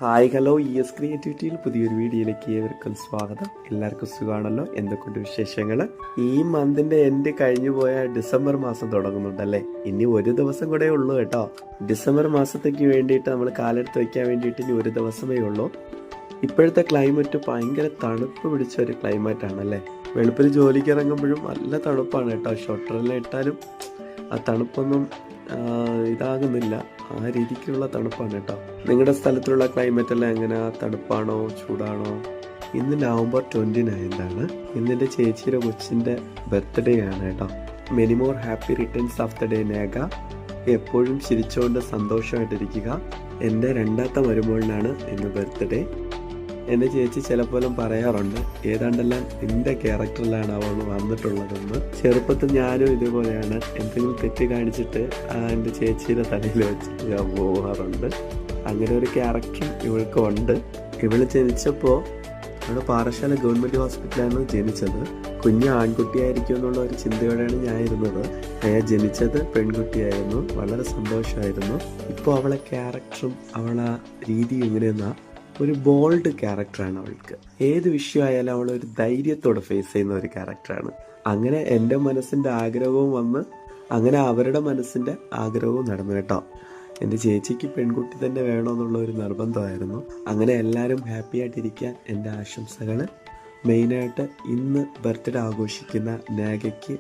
Hi hello ES ക്രിയേറ്റിവിറ്റിയിൽ പുതിയൊരു വീഡിയോയിലേക്ക് ഏവർക്കും സ്വാഗതം. എല്ലാവർക്കും സുഖമാണല്ലോ? എന്തൊക്കെയുണ്ട് വിശേഷങ്ങൾ? ഈ മന്തിന്റെ എൻഡ് കഴിഞ്ഞു പോയ ഡിസംബർ മാസം തുടങ്ങുന്നുണ്ടല്ലേ. ഇനി ഒരു ദിവസം കൂടെ ഉള്ളൂ കേട്ടോ. ഡിസംബർ മാസത്തേക്ക് വേണ്ടിയിട്ട് നമ്മൾ കാലെടുത്ത് വയ്ക്കാൻ വേണ്ടിയിട്ട് ഇനി ഒരു ദിവസമേ ഉള്ളൂ. ഇപ്പോഴത്തെ ക്ലൈമറ്റ് ഭയങ്കര തണുപ്പ് പിടിച്ച ഒരു ക്ലൈമറ്റ് ആണല്ലേ. വെളുപ്പിൽ ജോലിക്ക് ഇറങ്ങുമ്പോഴും നല്ല തണുപ്പാണ് കേട്ടോ. ഷോട്ടറെല്ലാം ഇട്ടാലും ആ തണുപ്പൊന്നും ഇതാകുന്നില്ല. ആ രീതിക്കുള്ള തണുപ്പാണ് കേട്ടോ. നിങ്ങളുടെ സ്ഥലത്തുള്ള ക്ലൈമറ്റ് എല്ലാം എങ്ങനെ? തണുപ്പാണോ ചൂടാണോ? ഇന്ന് നവംബർ 29 ഇന്ന് എൻ്റെ ചേച്ചിയുടെ കൊച്ചിൻ്റെ ബർത്ത്ഡേ ആണ് കേട്ടോ. Many more happy returns of the day നേഗ. എപ്പോഴും ചിരിച്ചുകൊണ്ട് സന്തോഷമായിട്ടിരിക്കുക. എൻ്റെ രണ്ടാമത്തെ മരുമോളിനാണ് ഇന്ന് ബർത്ത്ഡേ. എൻ്റെ ചേച്ചി ചിലപ്പോഴും പറയാറുണ്ട് ഏതാണ്ടെല്ലാം എൻ്റെ ക്യാരക്ടറിലാണ് അവൾ വന്നിട്ടുള്ളതെന്ന്. ചെറുപ്പത്തിൽ ഞാനും ഇതുപോലെയാണ്. എന്തെങ്കിലും തെറ്റ് കാണിച്ചിട്ട് എൻ്റെ ചേച്ചിയുടെ തലയിൽ വെച്ചിട്ട് ഞാൻ പോകാറുണ്ട്. അങ്ങനെ ഒരു ക്യാരക്ടറും ഇവൾക്ക് ഉണ്ട്. ഇവള് ജനിച്ചപ്പോൾ അവിടെ പാറശാല ഗവൺമെൻറ് ഹോസ്പിറ്റലാണ് ജനിച്ചത്. കുഞ്ഞ് ആൺകുട്ടിയായിരിക്കും എന്നുള്ള ഒരു ചിന്തയോടെയാണ് ഞാൻ ഇരുന്നത്. ഞാൻ ജനിച്ചത് പെൺകുട്ടിയായിരുന്നു. വളരെ സന്തോഷമായിരുന്നു. ഇപ്പോൾ അവളെ ക്യാരക്ടറും അവളെ രീതിയും എങ്ങനെയെന്നാ ഒരു ബോൾഡ് ക്യാരക്ടറാണ് അവൾക്ക്. ഏത് വിഷയമായാലും അവൾ ഒരു ധൈര്യത്തോടെ ഫേസ് ചെയ്യുന്ന ഒരു ക്യാരക്ടറാണ്. അങ്ങനെ എൻ്റെ മനസ്സിൻ്റെ ആഗ്രഹവും വന്ന് അങ്ങനെ അവരുടെ മനസ്സിൻ്റെ ആഗ്രഹവും നടന്നു കേട്ടോ. എൻ്റെ ചേച്ചിക്ക് പെൺകുട്ടി തന്നെ വേണമെന്നുള്ള ഒരു നിർബന്ധമായിരുന്നു. അങ്ങനെ എല്ലാവരും ഹാപ്പി ആയിട്ടിരിക്കാൻ എൻ്റെ ആശംസകൾ. മെയിനായിട്ട് ഇന്ന് ബർത്ത്ഡേ ആഘോഷിക്കുന്ന നേഗയ്ക്ക്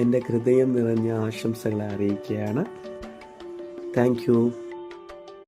എൻ്റെ ഹൃദയം നിറഞ്ഞ ആശംസകളെ അറിയിക്കുകയാണ്. Thank you.